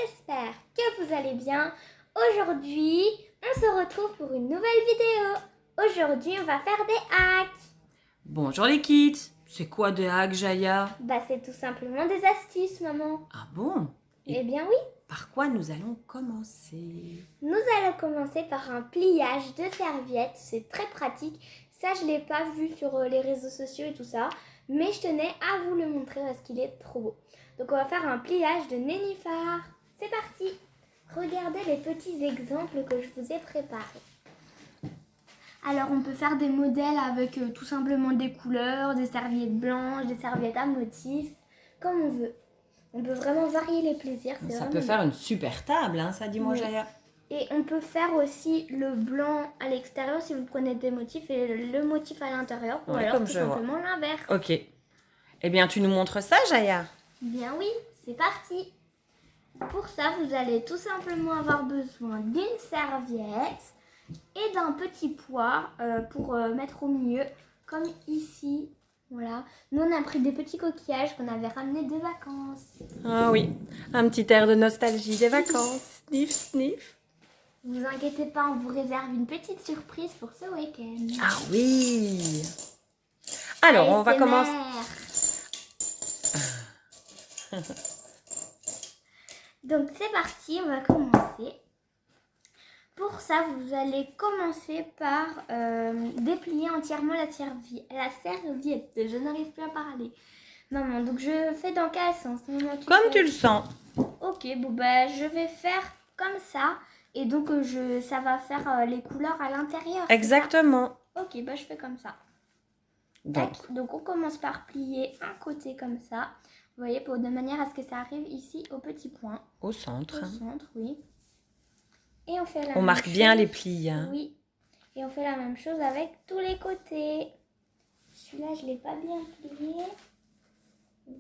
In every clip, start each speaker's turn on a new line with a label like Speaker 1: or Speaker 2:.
Speaker 1: j'espère que vous allez bien. Aujourd'hui, on se retrouve pour une nouvelle vidéo. Aujourd'hui, on va faire des hacks.
Speaker 2: Bonjour les kids, c'est quoi des hacks, Jaya?
Speaker 1: C'est tout simplement des astuces, maman.
Speaker 2: Ah bon?
Speaker 1: Eh bien oui.
Speaker 2: Par quoi nous allons commencer?
Speaker 1: Nous allons commencer par un pliage de serviettes. C'est très pratique. Ça, je ne l'ai pas vu sur les réseaux sociaux et tout ça. Mais je tenais à vous le montrer parce qu'il est trop beau. Donc, on va faire un pliage de nénuphar. C'est parti. Regardez les petits exemples que je vous ai préparés. Alors, on peut faire des modèles avec tout simplement des couleurs, des serviettes blanches, des serviettes à motifs, comme on veut. On peut vraiment varier les plaisirs.
Speaker 2: Ça peut faire une super table, hein, ça dis-moi,
Speaker 1: Oui.
Speaker 2: Jaya.
Speaker 1: Et on peut faire aussi le blanc à l'extérieur si vous prenez des motifs et le motif à l'intérieur. Ou alors tout simplement l'inverse.
Speaker 2: Ok. Eh bien, tu nous montres ça, Jaya?
Speaker 1: Bien oui, c'est parti. Pour ça, vous allez tout simplement avoir besoin d'une serviette et d'un petit pois pour mettre au milieu, comme ici. Voilà. Nous, on a pris des petits coquillages qu'on avait ramenés des vacances.
Speaker 2: Ah oui, un petit air de nostalgie des vacances. Sniff, sniff.
Speaker 1: Ne vous inquiétez pas, on vous réserve une petite surprise pour ce week-end.
Speaker 2: Ah oui. Alors, on va commencer.
Speaker 1: Donc c'est parti, on va commencer. Pour ça, vous allez commencer par déplier entièrement la serviette. Je n'arrive plus à parler. Maman, donc je fais dans quel sens?
Speaker 2: Comme tu le sens.
Speaker 1: Ok, bon je vais faire comme ça. Et donc ça va faire les couleurs à l'intérieur.
Speaker 2: Exactement.
Speaker 1: Ok, je fais comme ça. Donc on commence par plier un côté comme ça. Vous voyez, de manière à ce que ça arrive ici au petit point.
Speaker 2: Au centre.
Speaker 1: Au centre, oui. Et on fait la même chose.
Speaker 2: On marque bien les plis. Hein.
Speaker 1: Oui. Et on fait la même chose avec tous les côtés. Celui-là, je ne l'ai pas bien plié.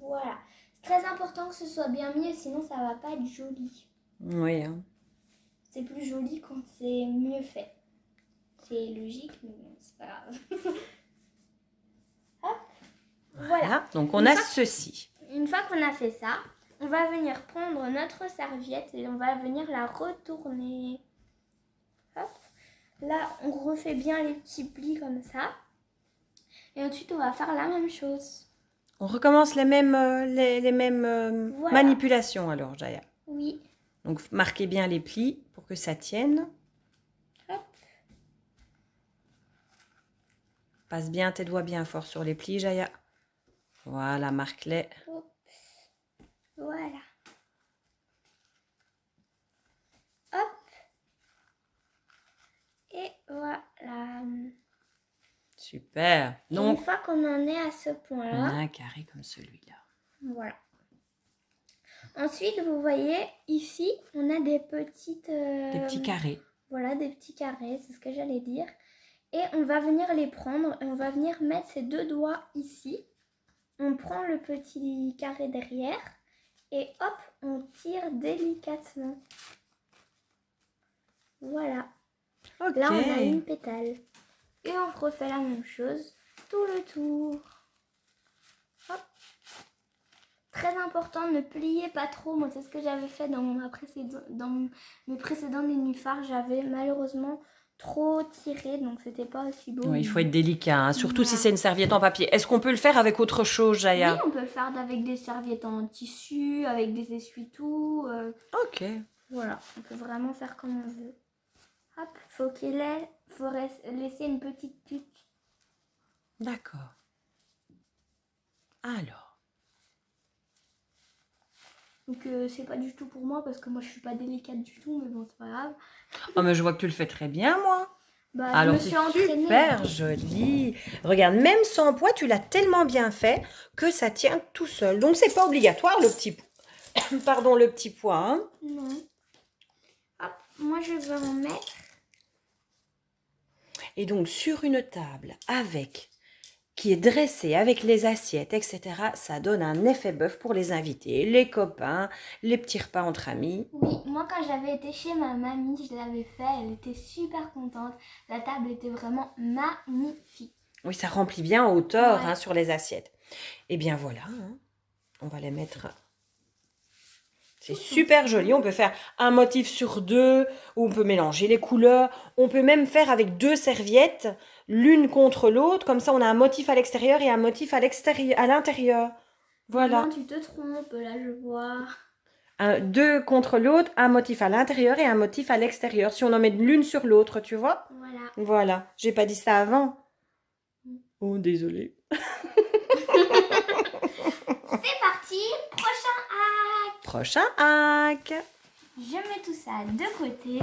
Speaker 1: Voilà. C'est très important que ce soit bien mis, sinon ça ne va pas être joli.
Speaker 2: Oui. Hein.
Speaker 1: C'est plus joli quand c'est mieux fait. C'est logique, mais bon, c'est pas grave. Hop. Voilà.
Speaker 2: Donc on a ceci.
Speaker 1: Une fois qu'on a fait ça, on va venir prendre notre serviette et on va venir la retourner. Hop. Là, on refait bien les petits plis comme ça. Et ensuite, on va faire la même chose.
Speaker 2: On recommence les mêmes, voilà. Manipulations alors, Jaya.
Speaker 1: Oui.
Speaker 2: Donc, marquez bien les plis pour que ça tienne.
Speaker 1: Hop.
Speaker 2: Passe bien tes doigts bien fort sur les plis, Jaya. Voilà, marque-les.
Speaker 1: Voilà. Hop. Et voilà.
Speaker 2: Super. Donc,
Speaker 1: une fois qu'on en est à ce point-là,
Speaker 2: on a un carré comme celui-là.
Speaker 1: Voilà. Ensuite, vous voyez, ici, on a des petites...
Speaker 2: des petits carrés.
Speaker 1: Voilà, des petits carrés, c'est ce que j'allais dire. Et on va venir les prendre et on va venir mettre ces deux doigts ici. On prend le petit carré derrière et hop, on tire délicatement. Voilà.
Speaker 2: Okay.
Speaker 1: Là, on a une pétale. Et on refait la même chose tout le tour. Hop. Très important, ne pliez pas trop. Moi, c'est ce que j'avais fait dans mes précédents nénuphars. J'avais malheureusement trop tiré, donc c'était pas aussi beau.
Speaker 2: Oui, il faut être délicat, hein, surtout si c'est une serviette en papier. Est-ce qu'on peut le faire avec autre chose, Jaya?
Speaker 1: Oui, on peut le faire avec des serviettes en tissu, avec des essuie-tout.
Speaker 2: Ok.
Speaker 1: Voilà, on peut vraiment faire comme on veut. Hop, faut laisser une petite tuque.
Speaker 2: D'accord. Alors.
Speaker 1: Donc c'est pas du tout pour moi parce que moi je suis pas délicate du tout, mais bon c'est pas grave.
Speaker 2: Oh mais je vois que tu le fais très bien, moi.
Speaker 1: Alors c'est
Speaker 2: super joli. Regarde, même sans poids, tu l'as tellement bien fait que ça tient tout seul. Donc c'est pas obligatoire le petit pardon, le petit pois. Hein.
Speaker 1: Non. Hop, moi je vais en mettre.
Speaker 2: Et donc sur une table qui est dressée avec les assiettes, etc., ça donne un effet bœuf pour les invités, les copains, les petits repas entre amis.
Speaker 1: Oui, moi quand j'avais été chez ma mamie, je l'avais fait, elle était super contente. La table était vraiment magnifique.
Speaker 2: Oui, ça remplit bien en hauteur,
Speaker 1: ouais.
Speaker 2: Hein, sur les assiettes. Et bien voilà, hein, on va les mettre C'est super joli. On peut faire un motif sur deux, ou on peut mélanger les couleurs. On peut même faire avec 2 serviettes, l'une contre l'autre. Comme ça, on a un motif à l'extérieur et un motif à l'intérieur. Voilà.
Speaker 1: Maman, tu te trompes, là, je vois.
Speaker 2: 2 contre l'autre, un motif à l'intérieur et un motif à l'extérieur. Si on en met l'une sur l'autre, tu vois?
Speaker 1: Voilà.
Speaker 2: Voilà. J'ai pas dit ça avant. Oh, désolée.
Speaker 1: C'est parti, prochain acte.
Speaker 2: Prochain hack.
Speaker 1: Je mets tout ça de côté.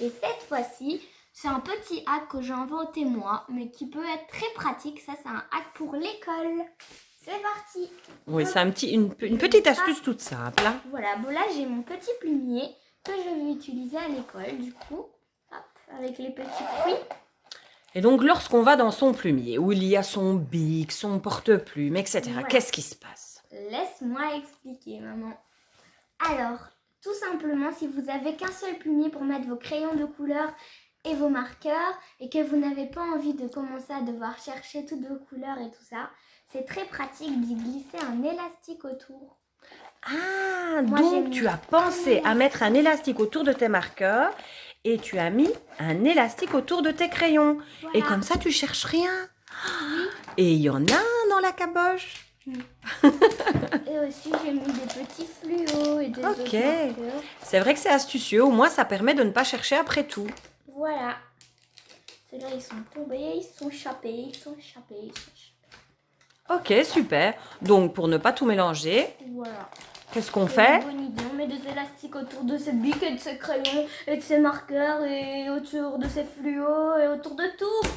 Speaker 1: Et cette fois-ci, c'est un petit hack que j'ai inventé moi, mais qui peut être très pratique. Ça, c'est un hack pour l'école. C'est parti.
Speaker 2: Oui, c'est une petite astuce toute simple. Hein.
Speaker 1: Voilà, bon là, j'ai mon petit plumier que je vais utiliser à l'école, du coup. Hop, avec les petits fruits.
Speaker 2: Et donc, lorsqu'on va dans son plumier, où il y a son bic, son porte-plume, etc.,
Speaker 1: Voilà.
Speaker 2: qu'est-ce qui se passe?
Speaker 1: Laisse-moi expliquer, maman. Alors, tout simplement, si vous avez qu'un seul plumier pour mettre vos crayons de couleur et vos marqueurs, et que vous n'avez pas envie de commencer à devoir chercher toutes vos couleurs et tout ça, c'est très pratique d'y glisser un élastique autour.
Speaker 2: Ah,
Speaker 1: Moi,
Speaker 2: donc tu as pensé à mettre un élastique autour de tes marqueurs et tu as mis un élastique autour de tes crayons.
Speaker 1: Voilà.
Speaker 2: Et comme ça, tu cherches rien.
Speaker 1: Oui.
Speaker 2: Et il y en a un dans la caboche.
Speaker 1: Et aussi, j'ai mis des petits fluos et des autres marqueurs.
Speaker 2: C'est vrai que c'est astucieux. Au moins, ça permet de ne pas chercher après tout.
Speaker 1: Voilà. Ceux-là, ils sont tombés, ils sont échappés,
Speaker 2: Ok, super. Donc, pour ne pas tout mélanger,
Speaker 1: Voilà.
Speaker 2: qu'est-ce qu'on
Speaker 1: C'est
Speaker 2: fait?
Speaker 1: une bonne idée. On met des élastiques autour de ses bics et de ses crayons et de ses marqueurs et autour de ses fluos et autour de tout.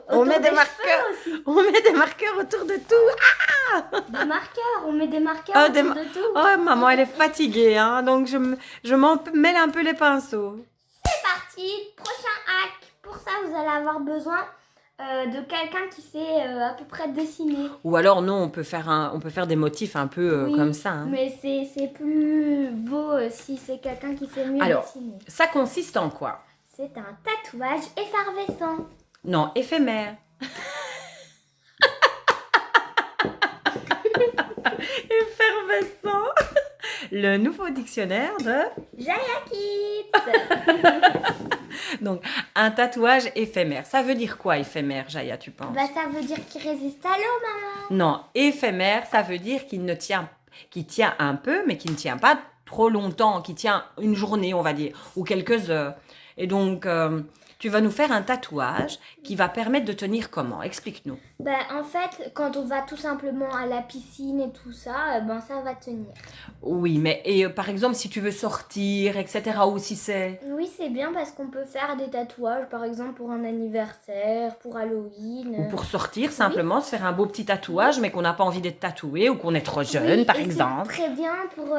Speaker 2: On met des
Speaker 1: cheveux
Speaker 2: marqueurs.
Speaker 1: aussi.
Speaker 2: On met des marqueurs autour de tout.
Speaker 1: Des marqueurs, on met des marqueurs
Speaker 2: Oh,
Speaker 1: autour de tout.
Speaker 2: Oh, maman, elle est fatiguée, hein, donc je m'en mêle un peu les pinceaux.
Speaker 1: C'est parti, prochain hack. Pour ça, vous allez avoir besoin de quelqu'un qui sait à peu près dessiner.
Speaker 2: Ou alors, non, on peut faire des motifs un peu
Speaker 1: Oui,
Speaker 2: comme ça. Hein.
Speaker 1: Mais c'est plus beau si c'est quelqu'un qui sait mieux
Speaker 2: Alors,
Speaker 1: dessiner.
Speaker 2: ça consiste en quoi?
Speaker 1: C'est un tatouage effervescent.
Speaker 2: Non, éphémère. Effervescent. Le nouveau dictionnaire de...
Speaker 1: Jaya Kids.
Speaker 2: Donc, un tatouage éphémère. Ça veut dire quoi, éphémère, Jaya, tu penses?
Speaker 1: Bah, ça veut dire qu'il résiste à l'eau, maman.
Speaker 2: Non, éphémère, ça veut dire qui tient un peu, mais qui ne tient pas trop longtemps, qui tient une journée, on va dire, ou quelques heures. Et donc, tu vas nous faire un tatouage qui va permettre de tenir comment? Explique-nous.
Speaker 1: Bah, en fait, quand on va tout simplement à la piscine et tout ça, ben ça va tenir.
Speaker 2: Oui, mais par exemple, si tu veux sortir, etc., ou si c'est...
Speaker 1: Oui, c'est bien parce qu'on peut faire des tatouages, par exemple pour un anniversaire, pour Halloween.
Speaker 2: Ou pour sortir, simplement, se faire un beau petit tatouage, mais qu'on n'a pas envie d'être tatoué, ou qu'on est trop jeune,
Speaker 1: Oui,
Speaker 2: par
Speaker 1: et
Speaker 2: exemple.
Speaker 1: c'est très bien pour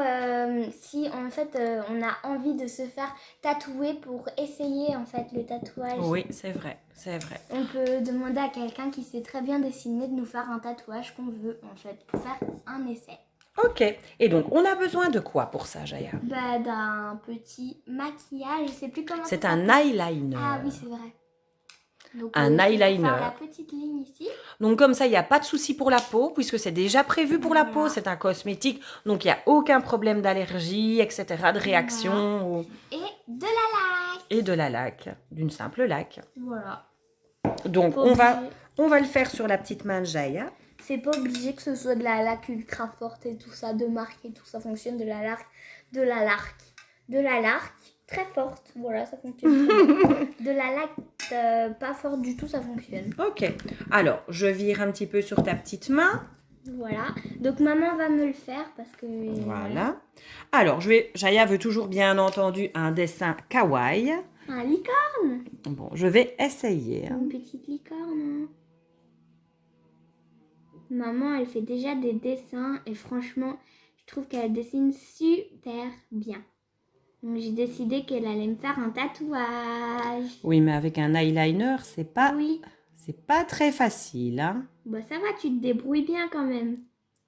Speaker 1: si en fait on a envie de se faire tatouer pour essayer en fait le tatouage.
Speaker 2: Oui, c'est vrai, c'est vrai.
Speaker 1: On peut demander à quelqu'un qui sait très bien dessiner de nous faire un tatouage qu'on veut en fait pour faire un essai.
Speaker 2: Ok, et donc, on a besoin de quoi pour ça, Jaya?
Speaker 1: Bah d'un petit maquillage, je sais plus comment
Speaker 2: C'est
Speaker 1: ça
Speaker 2: un
Speaker 1: s'appelle.
Speaker 2: eyeliner.
Speaker 1: Ah oui, c'est vrai. Donc,
Speaker 2: Un
Speaker 1: il faut
Speaker 2: eyeliner.
Speaker 1: faire la petite ligne ici.
Speaker 2: Donc comme ça, il n'y a pas de souci pour la peau, puisque c'est déjà prévu pour la
Speaker 1: Voilà.
Speaker 2: peau, c'est un cosmétique, donc il n'y a aucun problème d'allergie, etc., de réaction,
Speaker 1: Et de la laque.
Speaker 2: et de la laque, d'une simple laque.
Speaker 1: Voilà.
Speaker 2: Donc
Speaker 1: Pas
Speaker 2: on va
Speaker 1: obligé.
Speaker 2: le faire sur la petite main de Jaya.
Speaker 1: C'est pas obligé que ce soit de la laque ultra forte et tout ça, de marque et tout ça fonctionne, de la laque très forte, voilà, ça fonctionne. De la laque pas forte du tout, ça fonctionne.
Speaker 2: Ok, alors je vire un petit peu sur ta petite main.
Speaker 1: Voilà, donc maman va me le faire parce que...
Speaker 2: Voilà. Alors, Jaya veut toujours bien entendu un dessin kawaii.
Speaker 1: Un licorne.
Speaker 2: Bon, je vais essayer. Hein.
Speaker 1: Une petite licorne. Maman, elle fait déjà des dessins et franchement, je trouve qu'elle dessine super bien. Donc j'ai décidé qu'elle allait me faire un tatouage.
Speaker 2: Oui, mais avec un eyeliner, c'est pas très facile. Hein.
Speaker 1: Bah ça va, tu te débrouilles bien quand même.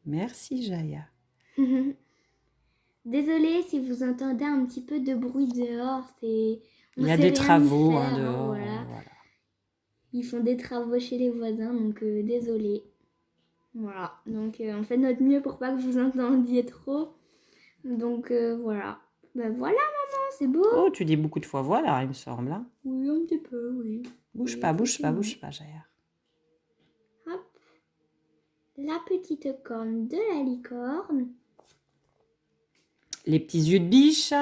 Speaker 2: Merci, Jaya.
Speaker 1: Désolée si vous entendez un petit peu de bruit dehors,
Speaker 2: Il y a des travaux dehors.
Speaker 1: Voilà.
Speaker 2: Voilà.
Speaker 1: Ils font des travaux chez les voisins, donc désolée. Voilà, donc on fait notre mieux pour pas que vous entendiez trop. Donc voilà. Ben voilà maman, c'est beau.
Speaker 2: Oh, tu dis beaucoup de fois voilà, il me semble. Hein.
Speaker 1: Oui, un petit peu, oui.
Speaker 2: Bouge
Speaker 1: Oui,
Speaker 2: pas, bouge pas,
Speaker 1: effectivement.
Speaker 2: bouge pas, Jair.
Speaker 1: Hop. La petite corne de la licorne.
Speaker 2: Les petits yeux de biche.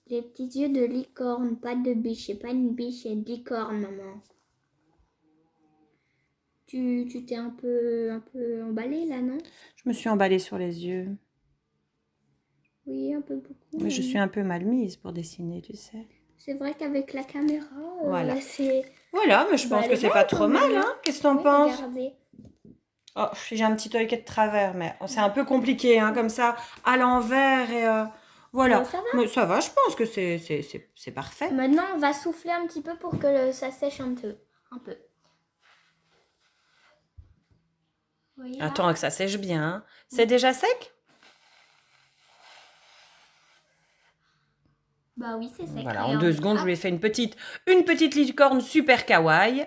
Speaker 1: Les petits yeux de licorne, pas de biche. C'est pas une biche, c'est une licorne, maman. Tu t'es un peu emballée là, non?
Speaker 2: Je me suis emballée sur les yeux.
Speaker 1: Oui, un peu beaucoup.
Speaker 2: Mais je suis un peu mal mise pour dessiner, tu sais.
Speaker 1: C'est vrai qu'avec la caméra,
Speaker 2: Voilà.
Speaker 1: c'est...
Speaker 2: Voilà, mais je pense que c'est pas trop mal, hein. Qu'est-ce que t'en penses?
Speaker 1: Regardez.
Speaker 2: Oh, j'ai un petit œil qui est de travers, mais c'est un peu compliqué, hein, comme ça, à l'envers et voilà.
Speaker 1: Ça va?
Speaker 2: Mais ça va, je pense que c'est parfait.
Speaker 1: Maintenant, on va souffler un petit peu pour que ça sèche un peu. Vous voyez, là?
Speaker 2: Attends que ça sèche bien. Hein. C'est déjà sec?
Speaker 1: Bah oui, c'est sec.
Speaker 2: Voilà, en
Speaker 1: regarde.
Speaker 2: 2 secondes, je
Speaker 1: Hop.
Speaker 2: lui ai fait une petite licorne super kawaii.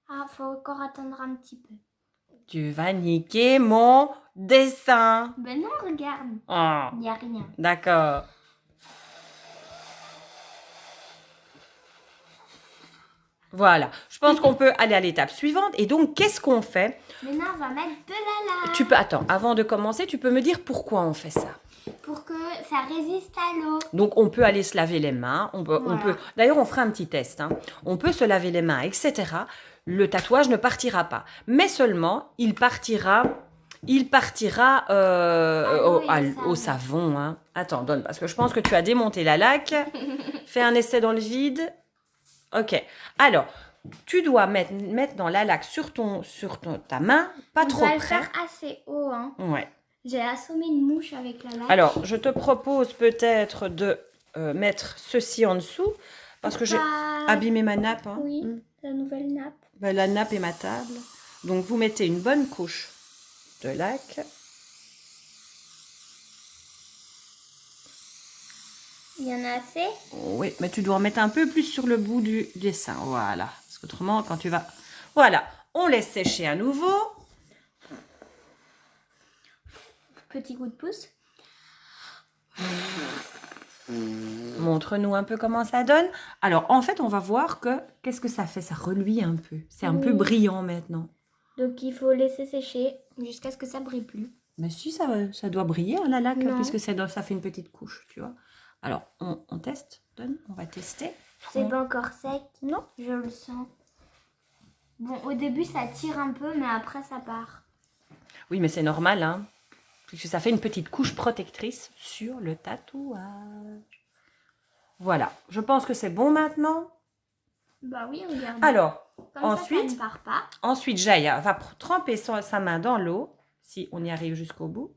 Speaker 1: Ah, faut encore attendre un petit peu.
Speaker 2: Tu vas niquer mon dessin.
Speaker 1: Ben non, regarde.
Speaker 2: Oh,
Speaker 1: Il n'y a rien.
Speaker 2: d'accord. Voilà, je pense qu'on peut aller à l'étape suivante. Et donc, qu'est-ce qu'on fait?
Speaker 1: Maintenant, on va mettre de la lave.
Speaker 2: Tu peux, attends, avant de commencer, tu peux me dire pourquoi on fait ça?
Speaker 1: Pour que ça résiste à l'eau.
Speaker 2: Donc, on peut aller se laver les mains. On peut. D'ailleurs, on fera un petit test. Hein. On peut se laver les mains, etc. Le tatouage ne partira pas. Mais seulement, il partira au savon. Hein. Attends, donne, parce que je pense que tu as démonté la laque. Fais un essai dans le vide. Ok. Alors, tu dois mettre dans la laque sur ta main, pas trop près.
Speaker 1: On doit le faire assez haut. Hein.
Speaker 2: Ouais.
Speaker 1: J'ai assommé une mouche avec la laque.
Speaker 2: Alors, je te propose peut-être de mettre ceci en dessous, parce que j'ai abîmé ma nappe. Hein.
Speaker 1: Oui, la nouvelle nappe.
Speaker 2: Ben, la nappe et ma table. Donc, vous mettez une bonne couche de laque.
Speaker 1: Il y en a assez?
Speaker 2: Oui, mais tu dois en mettre un peu plus sur le bout du dessin. Voilà. Parce qu'autrement, quand tu vas... Voilà. On laisse sécher à nouveau.
Speaker 1: Petit coup de pouce.
Speaker 2: Montre-nous un peu comment ça donne. Alors, en fait, on va voir qu'est-ce que ça fait. Ça reluit un peu. C'est un peu brillant maintenant.
Speaker 1: Donc, il faut laisser sécher jusqu'à ce que ça brille plus.
Speaker 2: Mais si, ça doit briller, hein, la laque,
Speaker 1: Non.
Speaker 2: puisque ça fait une petite couche, tu vois. Alors, on teste. On va tester.
Speaker 1: C'est pas encore sec.
Speaker 2: Non.
Speaker 1: Je le sens. Bon, au début, ça tire un peu, mais après, ça part.
Speaker 2: Oui, mais c'est normal, hein. Puisque ça fait une petite couche protectrice sur le tatouage. Voilà. Je pense que c'est bon maintenant.
Speaker 1: Bah oui, regarde.
Speaker 2: Alors,
Speaker 1: comme
Speaker 2: ensuite,
Speaker 1: ça ne part pas.
Speaker 2: Ensuite, Jaya va tremper sa main dans l'eau, si on y arrive jusqu'au bout.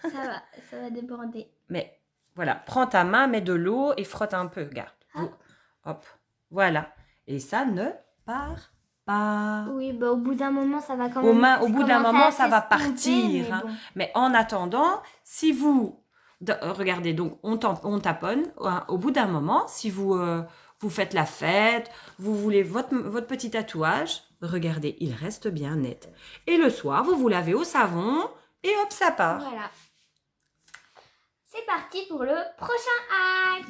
Speaker 1: Ça va déborder.
Speaker 2: Mais voilà, prends ta main, mets de l'eau et frotte un peu, regarde. Hop, voilà. Et ça ne part pas.
Speaker 1: Oui, bah au bout d'un moment, ça va quand même...
Speaker 2: Au bout d'un moment, ça va partir.
Speaker 1: Mais,
Speaker 2: hein.
Speaker 1: bon.
Speaker 2: Mais en attendant, si vous... regardez, donc on taponne. Hein, au bout d'un moment, si vous faites la fête, vous voulez votre petit tatouage, regardez, il reste bien net. Et le soir, vous lavez au savon et hop, ça part.
Speaker 1: Voilà. C'est parti pour le prochain hack.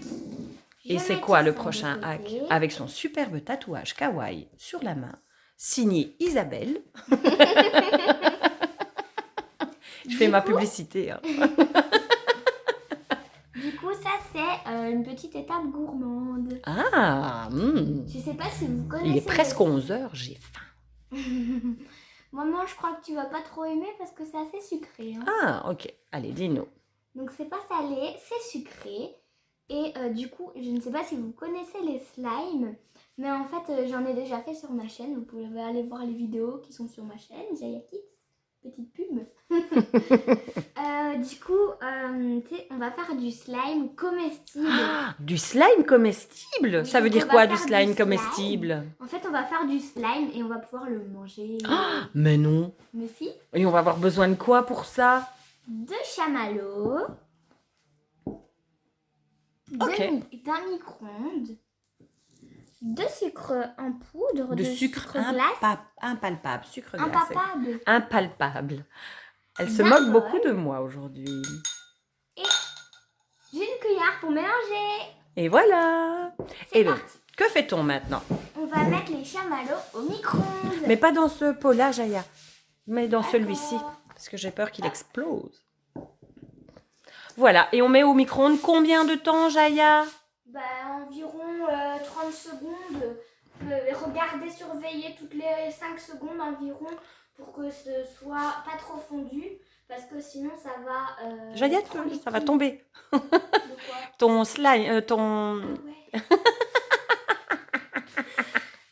Speaker 2: Et c'est quoi le prochain hack? Avec son superbe tatouage kawaii sur la main, signé Isabelle. Je fais ma publicité. Hein.
Speaker 1: Du coup, ça c'est une petite étape gourmande.
Speaker 2: Ah,
Speaker 1: Je sais pas si vous connaissez.
Speaker 2: Il est presque 11h, j'ai faim.
Speaker 1: Maman, je crois que tu vas pas trop aimer parce que c'est assez sucré. Hein.
Speaker 2: Ah, ok. Allez, dis-nous.
Speaker 1: Donc c'est pas salé, c'est sucré. Et du coup, je ne sais pas si vous connaissez les slimes, mais en fait, j'en ai déjà fait sur ma chaîne. Vous pouvez aller voir les vidéos qui sont sur ma chaîne, Jaya Kids. Petite pub. Du coup, on va faire du slime comestible.
Speaker 2: Ah, du slime comestible?
Speaker 1: Oui,
Speaker 2: ça veut dire quoi, du slime comestible?
Speaker 1: En fait, on va faire du slime et on va pouvoir le manger.
Speaker 2: Ah, mais non.
Speaker 1: Mais si.
Speaker 2: Et on va avoir besoin de quoi pour ça?
Speaker 1: De chamallow. D'un micro-ondes. De sucre en poudre.
Speaker 2: De sucre
Speaker 1: glace.
Speaker 2: impalpable. Sucre glace.
Speaker 1: Impalpable.
Speaker 2: Impalpable. Elle se
Speaker 1: D'accord.
Speaker 2: moque beaucoup de moi aujourd'hui.
Speaker 1: J'ai une cuillère pour mélanger.
Speaker 2: Et voilà.
Speaker 1: C'est
Speaker 2: Et donc,
Speaker 1: parti.
Speaker 2: que fait-on maintenant?
Speaker 1: On va mettre les chamallows au micro-ondes.
Speaker 2: Mais pas dans ce pot-là, Jaya. Mais dans
Speaker 1: D'accord.
Speaker 2: celui-ci. Parce que j'ai peur qu'il explose. Voilà. Et on met au micro-ondes combien de temps, Jaya?
Speaker 1: Environ 30 secondes. Regardez, surveillez toutes les 5 secondes environ pour que ce soit pas trop fondu. Parce que sinon, ça va...
Speaker 2: Jaya, ça va tomber.
Speaker 1: De quoi?
Speaker 2: Ton slime, ton...
Speaker 1: Ouais.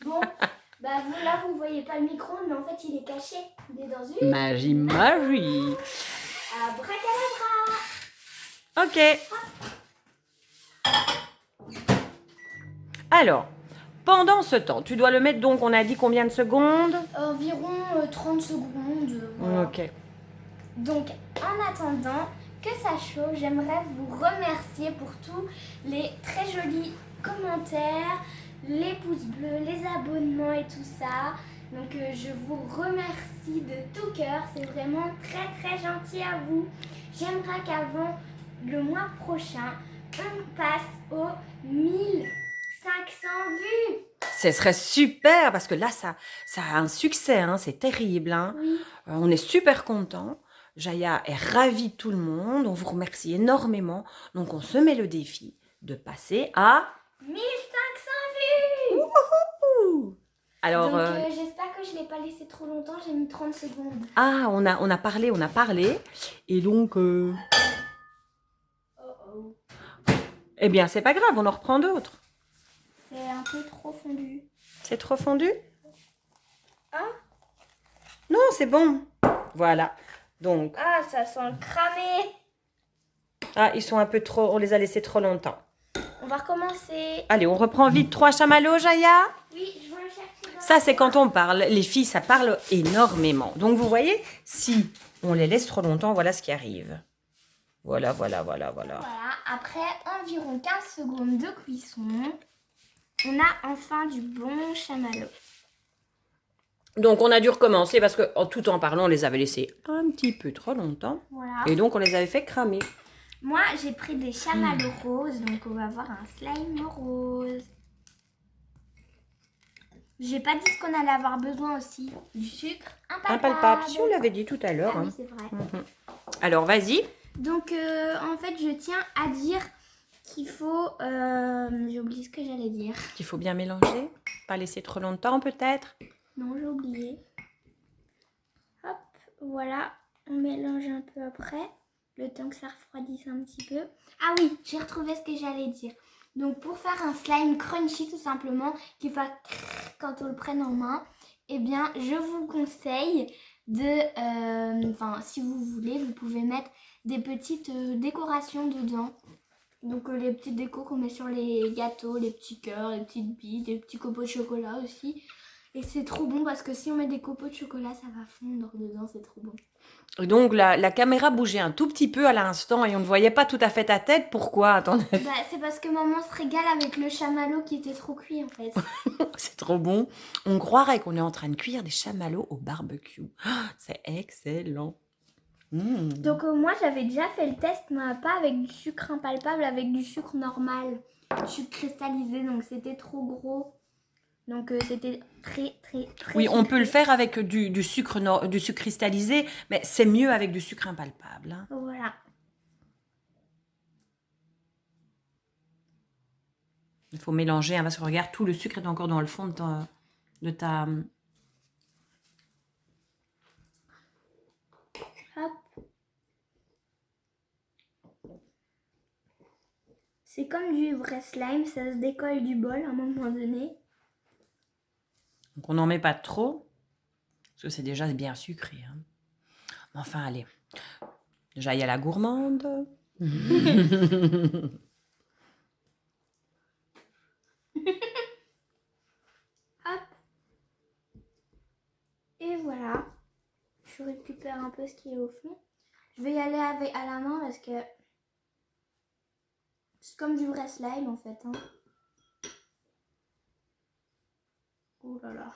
Speaker 1: Bon, là, vous voyez pas le micro-ondes, mais en fait, il est caché. Il est dans une...
Speaker 2: Magie, magie.
Speaker 1: Abracadabra.
Speaker 2: Ok. Alors, pendant ce temps, tu dois le mettre donc, on a dit combien de secondes?
Speaker 1: Environ 30 secondes. Voilà.
Speaker 2: Ok.
Speaker 1: Donc, en attendant que ça chauffe, j'aimerais vous remercier pour tous les très jolis commentaires, les pouces bleus, les abonnements et tout ça. Donc, je vous remercie de tout cœur. C'est vraiment très très gentil à vous. J'aimerais qu'avant le mois prochain, on passe aux 1500 vues.
Speaker 2: Ce serait super parce que là, ça a un succès, hein, c'est terrible. Hein.
Speaker 1: Oui.
Speaker 2: On est super contents. Jaya est ravie de tout le monde. On vous remercie énormément. Donc, on se met le défi de passer à
Speaker 1: 1500 vues.
Speaker 2: Ouh. Alors,
Speaker 1: Donc, j'espère que je ne l'ai pas laissé trop longtemps. J'ai mis 30 secondes.
Speaker 2: ah, on a parlé. Et donc,
Speaker 1: Oh oh.
Speaker 2: eh bien, c'est pas grave, on en reprend d'autres.
Speaker 1: C'est un peu trop fondu.
Speaker 2: C'est trop fondu?
Speaker 1: Ah.
Speaker 2: Non, c'est bon. Voilà. Donc,
Speaker 1: Ah, ça sent le cramé.
Speaker 2: ah, ils sont un peu trop, on les a laissés trop longtemps.
Speaker 1: On va recommencer.
Speaker 2: Allez, on reprend vite 3 chamallows, Jaya.
Speaker 1: Oui, je vais le chercher.
Speaker 2: Ça, c'est quand on parle. Les filles, ça parle énormément. Donc, vous voyez, si on les laisse trop longtemps, voilà ce qui arrive. Voilà.
Speaker 1: Voilà, après environ 15 secondes de cuisson, on a enfin du bon chamallow.
Speaker 2: Donc, on a dû recommencer parce que, tout en parlant, on les avait laissés un petit peu trop longtemps.
Speaker 1: Voilà.
Speaker 2: Et donc, on les avait fait cramer.
Speaker 1: Moi, j'ai pris des chamallows roses, donc on va avoir un slime rose. J'ai pas dit ce qu'on allait avoir besoin aussi. Du sucre
Speaker 2: Impalpable. Si, on l'avait dit tout à l'heure.
Speaker 1: Ah
Speaker 2: hein.
Speaker 1: oui, c'est vrai.
Speaker 2: Alors, vas-y.
Speaker 1: Donc, en fait, je tiens à dire qu'il faut... j'ai oublié ce que j'allais dire.
Speaker 2: Il faut bien mélanger. Pas laisser trop longtemps, peut-être.
Speaker 1: Non, j'ai oublié. Hop, voilà. On mélange un peu après. Le temps que ça refroidisse un petit peu. Ah oui, j'ai retrouvé ce que j'allais dire. Donc, pour faire un slime crunchy, tout simplement, qui va quand on le prenne en main, eh bien, je vous conseille de... si vous voulez, vous pouvez mettre des petites décorations dedans. Donc, les petites décos qu'on met sur les gâteaux, les petits cœurs, les petites billes, des petits copeaux de chocolat aussi. Et c'est trop bon parce que si on met des copeaux de chocolat, ça va fondre dedans, c'est trop bon.
Speaker 2: Et donc, la caméra bougeait un tout petit peu à l'instant et on ne voyait pas tout à fait ta tête. Pourquoi? Attendez.
Speaker 1: C'est parce que maman se régale avec le chamallow qui était trop cuit en fait.
Speaker 2: C'est trop bon. On croirait qu'on est en train de cuire des chamallows au barbecue. C'est excellent.
Speaker 1: Donc moi j'avais déjà fait le test, mais pas avec du sucre impalpable, avec du sucre normal. Du sucre cristallisé, donc c'était trop gros. Donc c'était très
Speaker 2: Oui, on
Speaker 1: sucré.
Speaker 2: peut le faire avec du sucre cristallisé, mais c'est mieux avec du sucre impalpable. Hein.
Speaker 1: Voilà.
Speaker 2: Il faut mélanger, hein, parce que regarde, tout le sucre est encore dans le fond de ta...
Speaker 1: Hop. C'est comme du vrai slime, ça se décolle du bol à un moment donné.
Speaker 2: Donc on n'en met pas trop, parce que c'est déjà bien sucré. Hein. Mais enfin, allez. Déjà, il y a la gourmande.
Speaker 1: Hop. Et voilà. Je récupère un peu ce qui est au fond. Je vais y aller à la main parce que c'est comme du vrai slime en fait. Hein. Oh là là.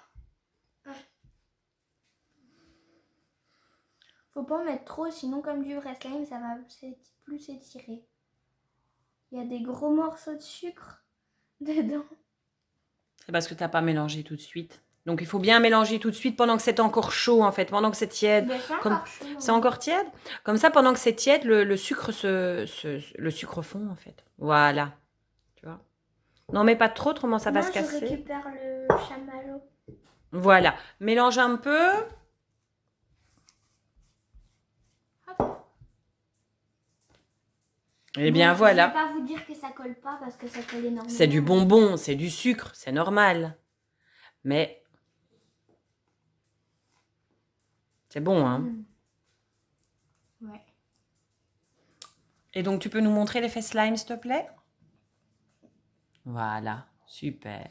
Speaker 1: Faut pas en mettre trop, sinon comme du vrai slime, ça va plus s'étirer. Il y a des gros morceaux de sucre dedans.
Speaker 2: C'est parce que tu n'as pas mélangé tout de suite. Donc il faut bien mélanger tout de suite pendant que c'est encore chaud en fait, pendant que c'est tiède.
Speaker 1: Mais c'est
Speaker 2: Comme...
Speaker 1: encore chaud.
Speaker 2: C'est encore tiède. Comme ça, pendant que c'est tiède, le sucre le sucre fond en fait. Voilà. Tu vois. N'en mets pas trop, autrement ça va se casser.
Speaker 1: Je récupère le chamallow.
Speaker 2: Voilà. Mélange un peu. Et bien voilà.
Speaker 1: Je ne vais pas vous dire que ça colle pas parce que ça colle énormément.
Speaker 2: C'est du bonbon, c'est du sucre, c'est normal. Mais c'est bon, hein.
Speaker 1: Ouais.
Speaker 2: Et donc, tu peux nous montrer l'effet slime, s'il te plaît? Voilà, super.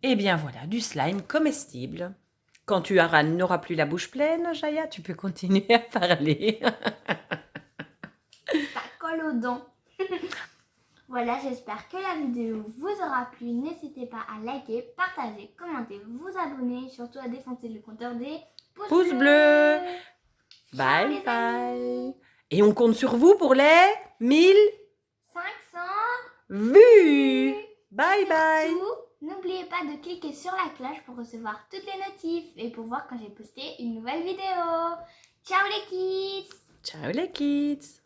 Speaker 2: Et bien voilà, du slime comestible. Quand tu n'auras plus la bouche pleine, Jaya, tu peux continuer à parler.
Speaker 1: Ça colle aux dents. Voilà, j'espère que la vidéo vous aura plu. N'hésitez pas à liker, partager, commenter, vous abonner, surtout à défoncer le compteur des pouces bleus.
Speaker 2: Bye bye. Et on compte sur vous pour les 1500 vues. Bye bye.
Speaker 1: Surtout, n'oubliez pas de cliquer sur la cloche pour recevoir toutes les notifs et pour voir quand j'ai posté une nouvelle vidéo. Ciao les kids.
Speaker 2: Ciao les kids.